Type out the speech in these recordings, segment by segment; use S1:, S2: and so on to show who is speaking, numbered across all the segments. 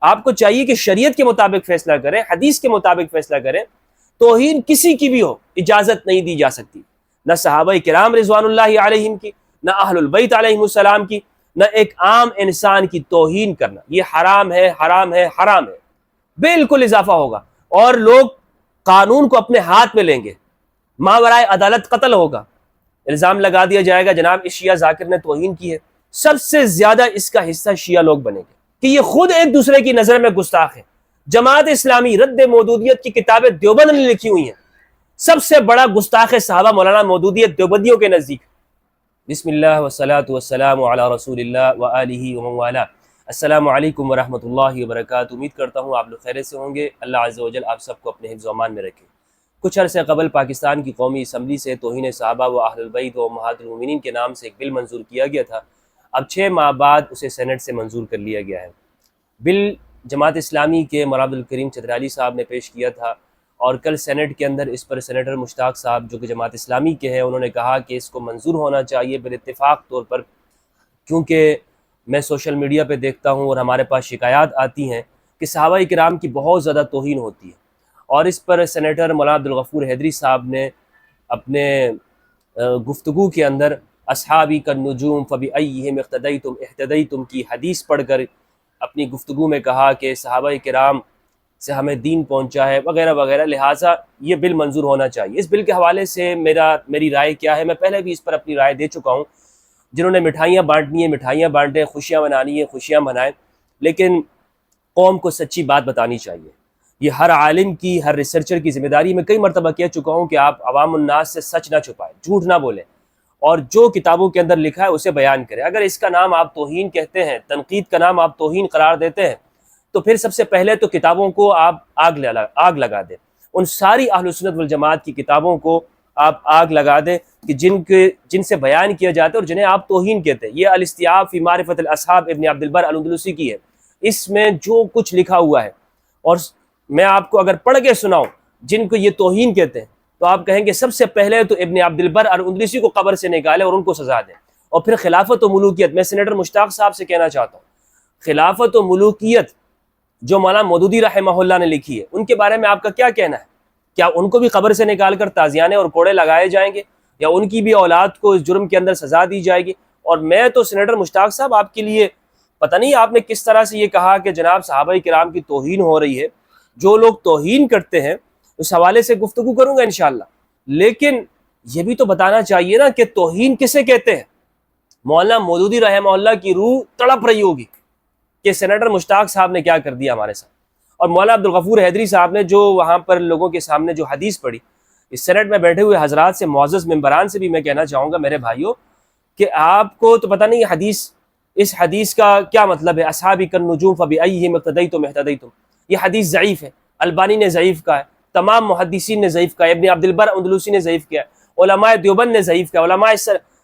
S1: آپ کو چاہیے کہ شریعت کے مطابق فیصلہ کریں، حدیث کے مطابق فیصلہ کریں. توہین کسی کی بھی ہو اجازت نہیں دی جا سکتی، نہ صحابہ کرام رضوان اللہ علیہم کی، نہ اہل البیت علیہم السلام کی، نہ ایک عام انسان کی توہین کرنا. یہ حرام ہے، حرام ہے، حرام ہے. بالکل اضافہ ہوگا اور لوگ قانون کو اپنے ہاتھ میں لیں گے، ماورائے عدالت قتل ہوگا. الزام لگا دیا جائے گا جناب اس شیعہ ذاکر نے توہین کی ہے. سب سے زیادہ اس کا حصہ شیعہ لوگ بنیں گے کہ یہ خود ایک دوسرے کی نظر میں گستاخ ہے. جماعت اسلامی رد مودودیت کی کتابیں دیوبند نے لکھی ہوئی ہیں. سب سے بڑا گستاخ صحابہ مولانا مودودیت دیوبندیوں کے نزدیک. بسم اللہ والصلاة والسلام علی رسول اللہ وآلہ ومن والاه. السلام علیکم ورحمۃ اللہ وبرکاتہ. امید کرتا ہوں آپ لوگ خیریت سے ہوں گے. اللہ عز و جل آپ سب کو اپنے حفظ و امان میں رکھے. کچھ عرصے قبل پاکستان کی قومی اسمبلی سے توہین صحابہ و اہل البیت و امہات المومنین کے نام سے ایک بل منظور کیا گیا تھا. اب 6 ماہ بعد اسے سینٹ سے منظور کر لیا گیا ہے. بل جماعت اسلامی کے مولانا عبدالکریم چترالی صاحب نے پیش کیا تھا اور کل سینٹ کے اندر اس پر سینیٹر مشتاق صاحب جو کہ جماعت اسلامی کے ہیں انہوں نے کہا کہ اس کو منظور ہونا چاہیے بالاتفاق طور پر، کیونکہ میں سوشل میڈیا پہ دیکھتا ہوں اور ہمارے پاس شکایات آتی ہیں کہ صحابہ کرام کی بہت زیادہ توہین ہوتی ہے. اور اس پر سینیٹر مولانا عبدالغفور حیدری صاحب نے اپنے گفتگو کے اندر اصحابی کالنجوم فبأیہم اقتدیتم اہتدیتم کی حدیث پڑھ کر اپنی گفتگو میں کہا کہ صحابہ کرام سے ہمیں دین پہنچا ہے وغیرہ وغیرہ، لہٰذا یہ بل منظور ہونا چاہیے. اس بل کے حوالے سے میری رائے کیا ہے، میں پہلے بھی اس پر اپنی رائے دے چکا ہوں. جنہوں نے مٹھائیاں بانٹنی ہیں مٹھائیاں بانٹیں، خوشیاں منانی ہیں خوشیاں منائیں، لیکن قوم کو سچی بات بتانی چاہیے. یہ ہر عالم کی، ہر ریسرچر کی ذمہ داری. میں کئی مرتبہ کہہ چکا ہوں کہ آپ عوام الناس سے سچ نہ چھپائیں، جھوٹ نہ بولیں، اور جو کتابوں کے اندر لکھا ہے اسے بیان کریں. اگر اس کا نام آپ توہین کہتے ہیں، تنقید کا نام آپ توہین قرار دیتے ہیں، تو پھر سب سے پہلے تو کتابوں کو آپ آگ لگا دیں. ان ساری اہل سنت والجماعت کی کتابوں کو آپ آگ لگا دیں کہ جن سے بیان کیا جاتا ہے اور جنہیں آپ توہین کہتے ہیں. یہ الاستیعاب فی معرفت الاصحاب ابن عبد البر الاندلسی کی ہے. اس میں جو کچھ لکھا ہوا ہے، اور میں آپ کو اگر پڑھ کے سناؤں جن کو یہ توہین کہتے ہیں تو آپ کہیں گے سب سے پہلے تو ابن عبد البر الاندلسی کو قبر سے نکالیں اور ان کو سزا دیں. اور پھر خلافت و ملوکیت، میں سینیٹر مشتاق صاحب سے کہنا چاہتا ہوں، خلافت و ملوکیت جو مولانا مودودی رحمہ اللہ نے لکھی ہے ان کے بارے میں آپ کا کیا کہنا ہے؟ کیا ان کو بھی قبر سے نکال کر تازیانے اور کوڑے لگائے جائیں گے، یا ان کی بھی اولاد کو اس جرم کے اندر سزا دی جائے گی؟ اور میں تو سینیٹر مشتاق صاحب آپ کے لیے پتہ نہیں آپ نے کس طرح سے یہ کہا کہ جناب صحابہ کرام کی توہین ہو رہی ہے. جو لوگ توہین کرتے ہیں اس حوالے سے گفتگو کروں گا انشاءاللہ، لیکن یہ بھی تو بتانا چاہیے نا کہ توہین کسے کہتے ہیں. مولانا مودودی رحمہ اللہ کی روح تڑپ رہی ہوگی کہ سینیٹر مشتاق صاحب نے کیا کر دیا ہمارے ساتھ. اور مولانا عبدالغفور حیدری صاحب نے جو وہاں پر لوگوں کے سامنے جو حدیث پڑھی، اس سینٹ میں بیٹھے ہوئے حضرات سے، معزز ممبران سے بھی میں کہنا چاہوں گا میرے بھائیوں کہ آپ کو تو پتہ نہیں اس حدیث کا کیا مطلب ہے. اصحابی کالنجوم فبأیہم اقتدیتم اہتدیتم، یہ حدیث ضعیف ہے. البانی نے ضعیف کہا ہے، تمام محدثین نے ضعیف کہا ہے، ابن عبد البر اندلسی نے ضعیف کیا ہے، علماء دیوبند نے ضعیف کیا ہے، علماء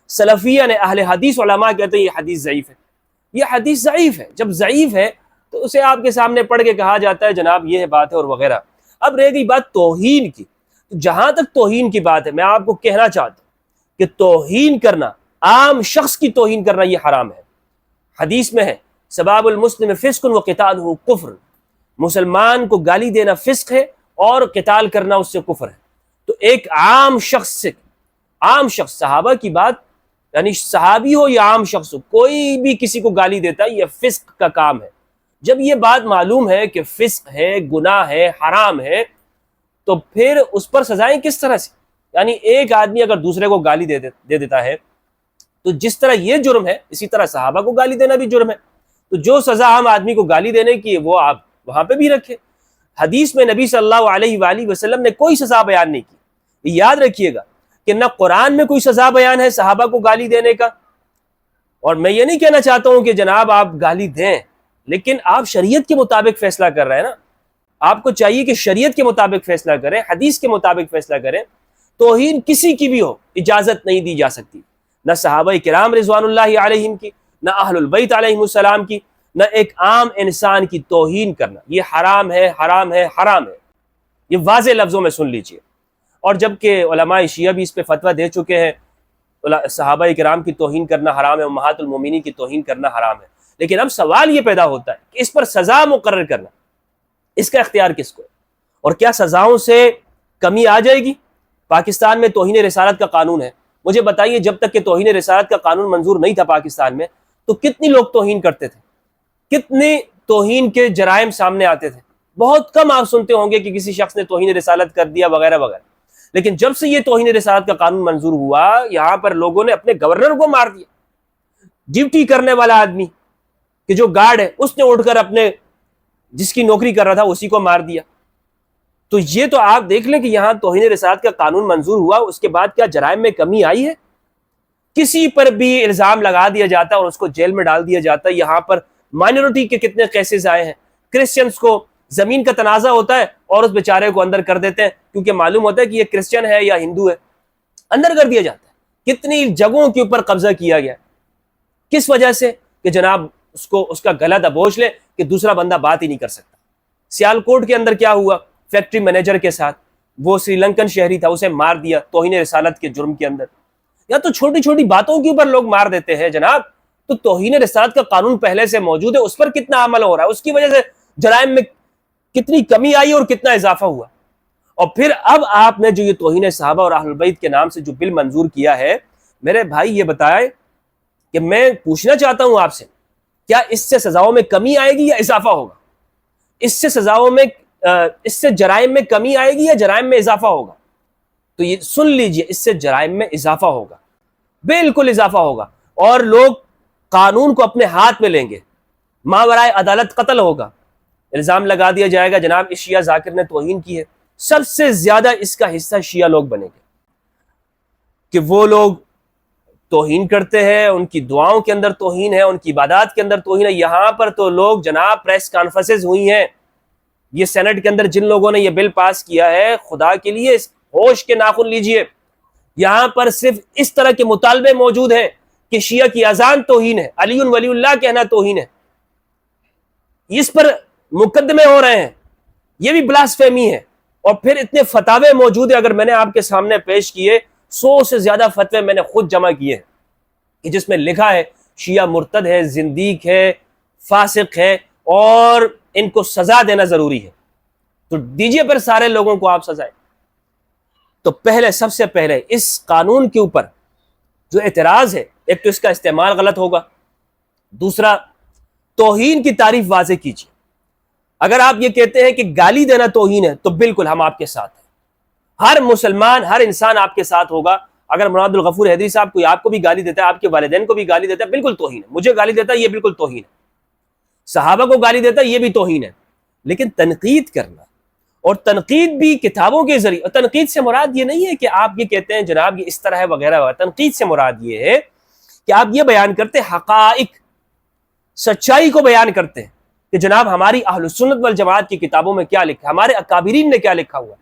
S1: سلفیہ نے، اہل حدیث علماء کہتے ہیں یہ حدیث ضعیف ہے. یہ حدیث ضعیف ہے. جب ضعیف ہے تو اسے آپ کے سامنے پڑھ کے کہا جاتا ہے جناب یہ بات ہے اور وغیرہ. اب رہ گئی بات توہین کی، جہاں تک توہین کی بات ہے میں آپ کو کہنا چاہتا ہوں کہ توہین کرنا، عام شخص کی توہین کرنا یہ حرام ہے. حدیث میں ہے سباب المسلم فسق وقتالہ کفر، مسلمان کو گالی دینا فسق ہے اور قتال کرنا اس سے کفر ہے. تو ایک عام شخص صحابہ کی بات، یعنی صحابی ہو یا عام شخص ہو، کوئی بھی کسی کو گالی دیتا ہے یہ فسق کا کام ہے. جب یہ بات معلوم ہے کہ فسق ہے، گناہ ہے، حرام ہے، تو پھر اس پر سزائیں کس طرح سے؟ یعنی ایک آدمی اگر دوسرے کو گالی دے دیتا ہے تو جس طرح یہ جرم ہے اسی طرح صحابہ کو گالی دینا بھی جرم ہے. تو جو سزا عام آدمی کو گالی دینے کی وہ آپ وہاں پہ بھی رکھیں. حدیث میں نبی صلی اللہ علیہ وآلہ وسلم نے کوئی سزا بیان نہیں کی. یاد رکھیے گا کہ نہ قرآن میں کوئی سزا بیان ہے صحابہ کو گالی دینے کا. اور میں یہ نہیں کہنا چاہتا ہوں کہ جناب آپ گالی دیں، لیکن آپ شریعت کے مطابق فیصلہ کر رہے ہیں نا. آپ کو چاہیے کہ شریعت کے مطابق فیصلہ کریں، حدیث کے مطابق فیصلہ کریں. توہین کسی کی بھی ہو اجازت نہیں دی جا سکتی، نہ صحابہ کرام رضوان اللہ علیہم کی، نہ اہل البیت علیہم السلام کی، نہ ایک عام انسان کی توہین کرنا. یہ حرام ہے، حرام ہے، حرام ہے. یہ واضح لفظوں میں سن لیجئے. اور جبکہ علماء شیعہ بھی اس پہ فتویٰ دے چکے ہیں صحابہ کرام کی توہین کرنا حرام ہے، امہات المومنین کی توہین کرنا حرام ہے. لیکن اب سوال یہ پیدا ہوتا ہے کہ اس پر سزا مقرر کرنا، اس کا اختیار کس کو ہے؟ اور کیا سزاؤں سے کمی آ جائے گی؟ پاکستان میں توہین رسالت کا قانون ہے، مجھے بتائیے جب تک کہ توہین رسالت کا قانون منظور نہیں تھا پاکستان میں تو کتنی لوگ توہین کرتے تھے، کتنے توہین کے جرائم سامنے آتے تھے؟ بہت کم آپ سنتے ہوں گے کہ کسی شخص نے توہین رسالت کر دیا وغیرہ وغیرہ. لیکن جب سے یہ توہین رسالت کا قانون منظور ہوا، یہاں پر لوگوں نے اپنے گورنر کو مار دیا، ڈیوٹی کرنے والا آدمی کہ جو گارڈ ہے اس نے اٹھ کر اپنے جس کی نوکری کر رہا تھا اسی کو مار دیا. تو یہ تو آپ دیکھ لیں کہ یہاں توہین رسالت کا قانون منظور ہوا، اس کے بعد کیا جرائم میں کمی آئی ہے؟ کسی پر بھی الزام لگا دیا جاتا ہے اور اس کو جیل میں ڈال دیا جاتا ہے. یہاں پر مائنورٹی کے کتنے کیسز آئے ہیں، کرسچنز کو زمین کا تنازع ہوتا ہے اور اس بیچارے کو اندر کر دیتے ہیں کیونکہ معلوم ہوتا ہے کہ یہ کرسچن ہے یا ہندو ہے، اندر کر دیا جاتا ہے. کتنی جگہوں کے اوپر قبضہ کیا گیا، کس وجہ سے؟ کہ جناب اس کا گلا دبوچ لے کہ دوسرا بندہ بات ہی نہیں کر سکتا. سیالکوٹ کے اندر کیا ہوا فیکٹری مینیجر کے ساتھ؟ وہ سری لنکن شہری تھا، اسے مار دیا توہین رسالت کے جرم کے اندر. یا تو چھوٹی چھوٹی باتوں کے اوپر لوگ مار دیتے ہیں جناب. تو توہین رسالت کا قانون پہلے سے موجود ہے، اس پر کتنا عمل ہو رہا ہے، اس کی وجہ سے جرائم میں کتنی کمی آئی اور کتنا اضافہ ہوا. اور پھر اب آپ نے جو یہ توہین صحابہ اور اہل البیت کے نام سے جو بل منظور کیا ہے، میرے بھائی یہ بتائیں کہ میں پوچھنا چاہتا ہوں آپ سے، کیا اس سے سزاؤں میں کمی آئے گی یا اضافہ ہوگا؟ اس سے جرائم میں کمی آئے گی یا جرائم میں اضافہ ہوگا؟ تو یہ سن لیجئے، اس سے جرائم میں اضافہ ہوگا، بالکل اضافہ ہوگا. اور لوگ قانون کو اپنے ہاتھ میں لیں گے، ماورائے عدالت قتل ہوگا. الزام لگا دیا جائے گا جناب اس شیعہ ذاکر نے توہین کی ہے، سب سے زیادہ اس کا حصہ شیعہ لوگ بنیں گے کہ وہ لوگ توہین کرتے ہیں، ان کی دعاؤں کے اندر توہین ہے، ان کی عبادات کے اندر توہین ہے. یہاں پر تو لوگ جناب پریس کانفرنسز ہوئی ہیں، یہ سینٹ کے اندر جن لوگوں نے یہ بل پاس کیا ہے، خدا کے لیے ہوش کے ناخن لیجئے. یہاں پر صرف اس طرح کے مطالبے موجود ہیں کہ شیعہ کی اذان توہین ہے، علی ولی اللہ کہنا توہین ہے، اس پر مقدمے ہو رہے ہیں، یہ بھی بلاسفیمی ہے. اور پھر اتنے فتاوے موجود ہیں، اگر میں نے آپ کے سامنے پیش کیے، 100 سے زیادہ فتوے میں نے خود جمع کیے ہیں کہ جس میں لکھا ہے شیعہ مرتد ہے، زندیق ہے، فاسق ہے اور ان کو سزا دینا ضروری ہے. تو دیجئے پھر سارے لوگوں کو آپ سزائیں. تو سب سے پہلے اس قانون کے اوپر جو اعتراض ہے، ایک تو اس کا استعمال غلط ہوگا، دوسرا توہین کی تعریف واضح کیجیے. اگر آپ یہ کہتے ہیں کہ گالی دینا توہین ہے تو بالکل ہم آپ کے ساتھ ہیں، ہر مسلمان ہر انسان آپ کے ساتھ ہوگا. اگر مراد الغفور حیدری صاحب کوئی آپ کو بھی گالی دیتا ہے، آپ کے والدین کو بھی گالی دیتا ہے، بالکل توہین ہے. مجھے گالی دیتا ہے یہ بالکل توہین ہے، صحابہ کو گالی دیتا ہے یہ بھی توہین ہے. لیکن تنقید کرنا، اور تنقید بھی کتابوں کے ذریعے، اور تنقید سے مراد یہ نہیں ہے کہ آپ یہ کہتے ہیں جناب یہ اس طرح ہے وغیرہ وغیرہ. تنقید سے مراد یہ ہے کہ آپ یہ بیان کرتے حقائق، سچائی کو بیان کرتے ہیں کہ جناب ہماری اہل سنت والجماعت کی کتابوں میں کیا لکھا، ہمارے اکابرین نے کیا لکھا ہوا،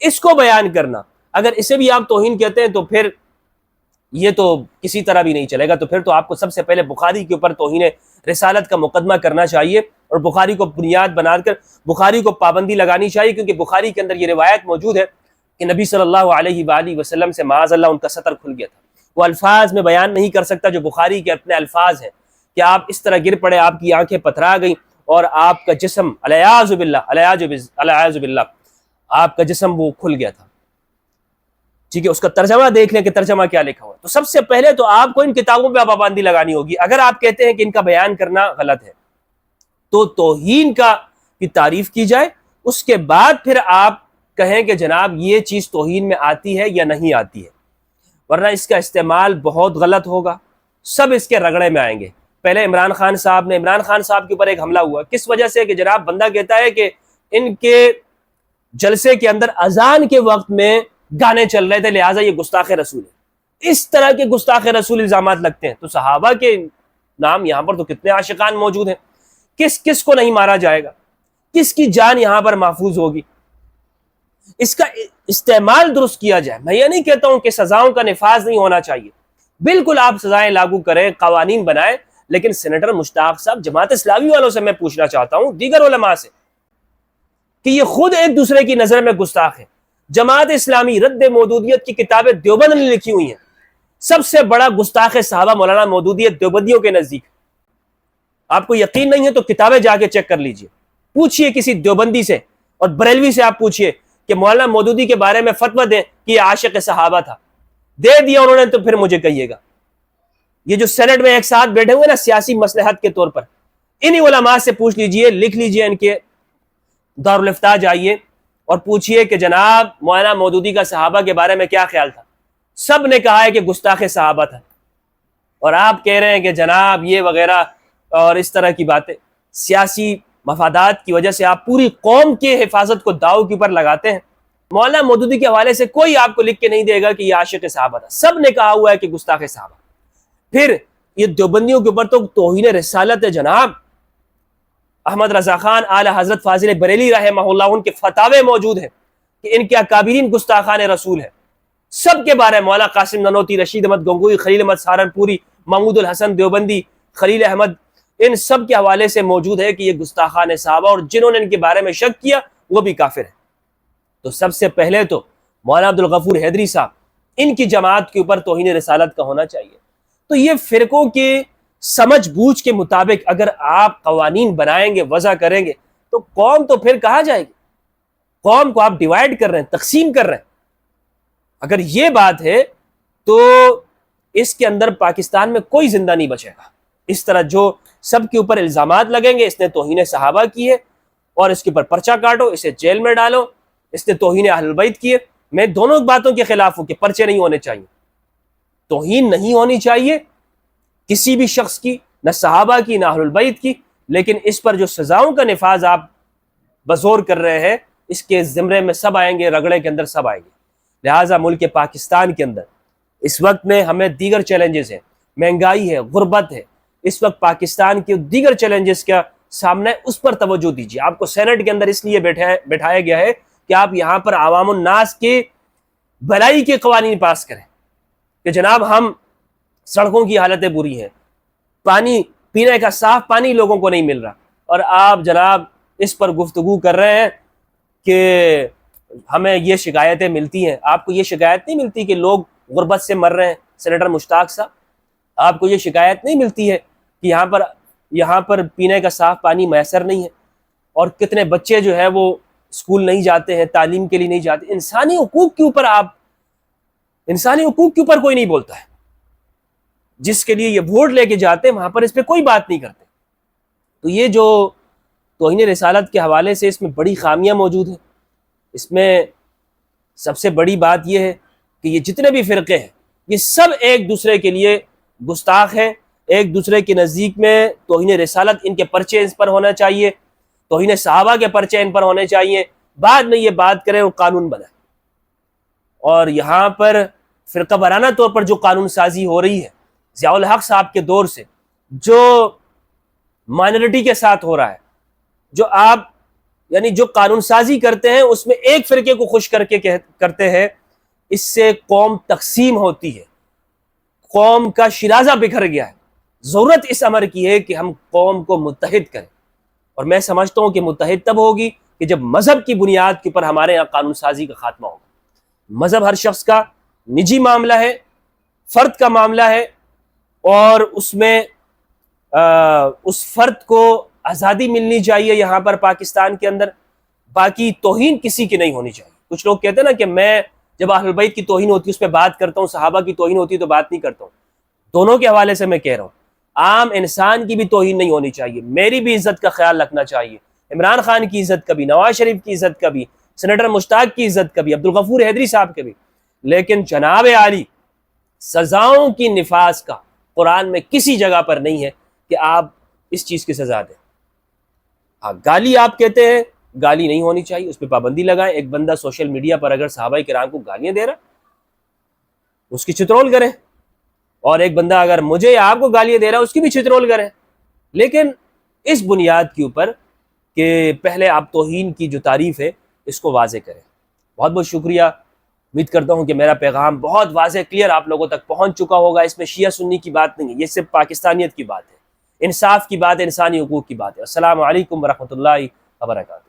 S1: اس کو بیان کرنا. اگر اسے بھی آپ توہین کہتے ہیں تو پھر یہ تو کسی طرح بھی نہیں چلے گا. تو پھر تو آپ کو سب سے پہلے بخاری کے اوپر توہین رسالت کا مقدمہ کرنا چاہیے اور بخاری کو بنیاد بنا کر بخاری کو پابندی لگانی چاہیے، کیونکہ بخاری کے اندر یہ روایت موجود ہے کہ نبی صلی اللہ علیہ وآلہ وسلم سے معاذ اللہ ان کا سطر کھل گیا تھا. وہ الفاظ میں بیان نہیں کر سکتا جو بخاری کے اپنے الفاظ ہیں کہ آپ اس طرح گر پڑے، آپ کی آنکھیں پتھرا گئیں اور آپ کا جسم علیاذ باللہ آپ کا جسم وہ کھل گیا تھا. ٹھیک ہے، اس کا ترجمہ دیکھ لیں کہ ترجمہ کیا لکھا ہوا. تو سب سے پہلے تو آپ کو ان کتابوں پہ پابندی لگانی ہوگی. اگر آپ کہتے ہیں کہ ان کا بیان کرنا غلط ہے تو توہین کی تعریف کی جائے، اس کے بعد پھر آپ کہیں کہ جناب یہ چیز توہین میں آتی ہے یا نہیں آتی ہے، ورنہ اس کا استعمال بہت غلط ہوگا، سب اس کے رگڑے میں آئیں گے. پہلے عمران خان صاحب کے اوپر ایک حملہ ہوا، کس وجہ سے؟ کہ جناب بندہ کہتا ہے کہ ان کے جلسے کے اندر اذان کے وقت میں گانے چل رہے تھے، لہٰذا یہ گستاخ رسول ہے. اس طرح کے گستاخ رسول الزامات لگتے ہیں. تو صحابہ کے نام یہاں پر تو کتنے عاشقان موجود ہیں، کس کو نہیں مارا جائے گا، کس کی جان یہاں پر محفوظ ہوگی. اس کا استعمال درست کیا جائے. میں یہ نہیں کہتا ہوں کہ سزاؤں کا نفاذ نہیں ہونا چاہیے، بالکل آپ سزائیں لاگو کریں، قوانین بنائیں. لیکن سینیٹر مشتاق صاحب، جماعت اسلامی والوں سے میں پوچھنا چاہتا ہوں، دیگر علماء سے، کہ یہ خود ایک دوسرے کی نظر میں گستاخ ہے. جماعت اسلامی رد مودودیت کی کتابیں دیوبند نے لکھی ہوئی ہیں. سب سے بڑا گستاخ صحابہ مولانا مودودی دیوبندیوں کے نزدیک. آپ کو یقین نہیں ہے تو کتابیں جا کے چیک کر لیجئے، پوچھئے کسی دیوبندی سے اور بریلوی سے، آپ پوچھئے کہ مولانا مودودی کے بارے میں فتویٰ دیں کہ یہ عاشق صحابہ تھا، دے دیا انہوں نے تو پھر مجھے کہیے گا۔ یہ جو سینٹ میں ایک ساتھ بیٹھے ہوئے نا سیاسی مصلحت کے طور پر، انہی علماء سے پوچھ لیجئے، لکھ لیجئے، ان کے دارالفتاح جائیے اور پوچھئے کہ جناب مولانا مودودی کا صحابہ کے بارے میں کیا خیال تھا، سب نے کہا ہے کہ گستاخ صحابہ تھا، اور آپ کہہ رہے ہیں کہ جناب یہ وغیرہ اور اس طرح کی باتیں، سیاسی مفادات کی وجہ سے آپ پوری قوم کے حفاظت کو داؤ کے اوپر لگاتے ہیں۔ مولانا مودودی کے حوالے سے کوئی آپ کو لکھ کے نہیں دے گا کہ یہ عاشق صحابہ تھا، سب نے کہا ہوا ہے کہ گستاخ صحابہ۔ پھر یہ دیوبندیوں کے اوپر تو توہین رسالت ہے جناب۔ احمد رضا خان اعلی حضرت فاضل بریلی رحمہ اللہ، ان کے فتاوے موجود ہیں کہ ان کے اکابرین گستاخان رسول ہیں، سب کے بارے میں، مولانا قاسم ننوتی، رشید احمد گنگوئی، خلیل احمد سہارنپوری، محمود الحسن دیوبندی، خلیل احمد، ان سب کے حوالے سے موجود ہے کہ یہ گستاخان صحابہ، اور جنہوں نے ان کے بارے میں شک کیا وہ بھی کافر ہیں۔ تو سب سے پہلے تو مولانا عبدالغفور حیدری صاحب، ان کی جماعت کے اوپر توہین رسالت کا ہونا چاہیے۔ تو یہ فرقوں کے سمجھ بوجھ کے مطابق اگر آپ قوانین بنائیں گے، وضع کریں گے، تو قوم تو پھر کہاں جائے گی؟ قوم کو آپ ڈیوائیڈ کر رہے ہیں، تقسیم کر رہے ہیں۔ اگر یہ بات ہے تو اس کے اندر پاکستان میں کوئی زندہ نہیں بچے گا۔ اس طرح جو سب کے اوپر الزامات لگیں گے، اس نے توہین صحابہ کی ہے اور اس کے اوپر پرچہ کاٹو، اسے جیل میں ڈالو، اس نے توہین اہل البیت کی ہے۔ میں دونوں باتوں کے خلاف ہوں کہ پرچے نہیں ہونے چاہیے، توہین نہیں ہونی چاہیے کسی بھی شخص کی، نہ صحابہ کی نہ اہل البیت کی، لیکن اس پر جو سزاؤں کا نفاذ آپ بزور کر رہے ہیں، اس کے زمرے میں سب آئیں گے، رگڑے کے اندر سب آئیں گے۔ لہٰذا ملک پاکستان کے اندر اس وقت میں ہمیں دیگر چیلنجز ہیں، مہنگائی ہے، غربت ہے، اس وقت پاکستان کے دیگر چیلنجز کا سامنا ہے، اس پر توجہ دیجیے۔ آپ کو سینٹ کے اندر اس لیے بٹھایا گیا ہے کہ آپ یہاں پر عوام الناس کے بھلائی کے قوانین پاس کریں کہ جناب ہم سڑکوں کی حالتیں بری ہیں، پانی پینے کا صاف پانی لوگوں کو نہیں مل رہا، اور آپ جناب اس پر گفتگو کر رہے ہیں کہ ہمیں یہ شکایتیں ملتی ہیں۔ آپ کو یہ شکایت نہیں ملتی کہ لوگ غربت سے مر رہے ہیں سینیٹر مشتاق صاحب؟ آپ کو یہ شکایت نہیں ملتی ہے کہ یہاں پر پینے کا صاف پانی میسر نہیں ہے، اور کتنے بچے جو ہے وہ اسکول نہیں جاتے ہیں، تعلیم کے لیے نہیں جاتے؟ انسانی حقوق کے اوپر کوئی نہیں بولتا ہے۔ جس کے لیے یہ ووٹ لے کے جاتے ہیں وہاں پر اس پہ کوئی بات نہیں کرتے۔ تو یہ جو توہین رسالت کے حوالے سے اس میں بڑی خامیاں موجود ہیں۔ اس میں سب سے بڑی بات یہ ہے کہ یہ جتنے بھی فرقے ہیں یہ سب ایک دوسرے کے لیے گستاخ ہیں، ایک دوسرے کے نزدیک میں توہین رسالت ان کے پرچے اس پر ہونا چاہیے، توہین صحابہ کے پرچے ان پر ہونے چاہیے، بعد میں یہ بات کریں اور قانون بنائیں۔ اور یہاں پر فرقہ وارانہ طور پر جو قانون سازی ہو رہی ہے ضیاء الحق صاحب کے دور سے، جو مائنورٹی کے ساتھ ہو رہا ہے، جو آپ یعنی جو قانون سازی کرتے ہیں اس میں ایک فرقے کو خوش کر کے کرتے ہیں، اس سے قوم تقسیم ہوتی ہے، قوم کا شیرازہ بکھر گیا ہے۔ ضرورت اس امر کی ہے کہ ہم قوم کو متحد کریں، اور میں سمجھتا ہوں کہ متحد تب ہوگی کہ جب مذہب کی بنیاد کے اوپر ہمارے یہاں قانون سازی کا خاتمہ ہوگا۔ مذہب ہر شخص کا نجی معاملہ ہے، فرد کا معاملہ ہے، اور اس میں اس فرد کو آزادی ملنی چاہیے یہاں پر پاکستان کے اندر، باقی توہین کسی کی نہیں ہونی چاہیے۔ کچھ لوگ کہتے ہیں نا کہ میں جب اہل بیت کی توہین ہوتی ہے اس پہ بات کرتا ہوں، صحابہ کی توہین ہوتی ہے تو بات نہیں کرتا ہوں۔ دونوں کے حوالے سے میں کہہ رہا ہوں، عام انسان کی بھی توہین نہیں ہونی چاہیے، میری بھی عزت کا خیال رکھنا چاہیے، عمران خان کی عزت کا بھی، نواز شریف کی عزت کا بھی، سینیٹر مشتاق کی عزت کا بھی، عبدالغفور حیدری صاحب کے بھی، لیکن جناب عالی سزاؤں کی نفاذ کا قرآن میں کسی جگہ پر نہیں ہے کہ آپ اس چیز کی سزا دیں۔ ہاں، گالی آپ کہتے ہیں، گالی نہیں ہونی چاہیے، اس پہ پابندی لگائیں۔ ایک بندہ سوشل میڈیا پر اگر صحابہ کرام کو گالیاں دے رہا اس کی چترول کریں، اور ایک بندہ اگر مجھے یا آپ کو گالیاں دے رہا اس کی بھی چترول کریں، لیکن اس بنیاد کے اوپر کہ پہلے آپ توہین کی جو تعریف ہے اس کو واضح کریں۔ بہت بہت شکریہ، امید کرتا ہوں کہ میرا پیغام بہت واضح کلیئر آپ لوگوں تک پہنچ چکا ہوگا۔ اس میں شیعہ سنی کی بات نہیں ہے، یہ صرف پاکستانیت کی بات ہے، انصاف کی بات ہے، انسانی حقوق کی بات ہے۔ السلام علیکم ورحمۃ اللہ وبرکاتہ۔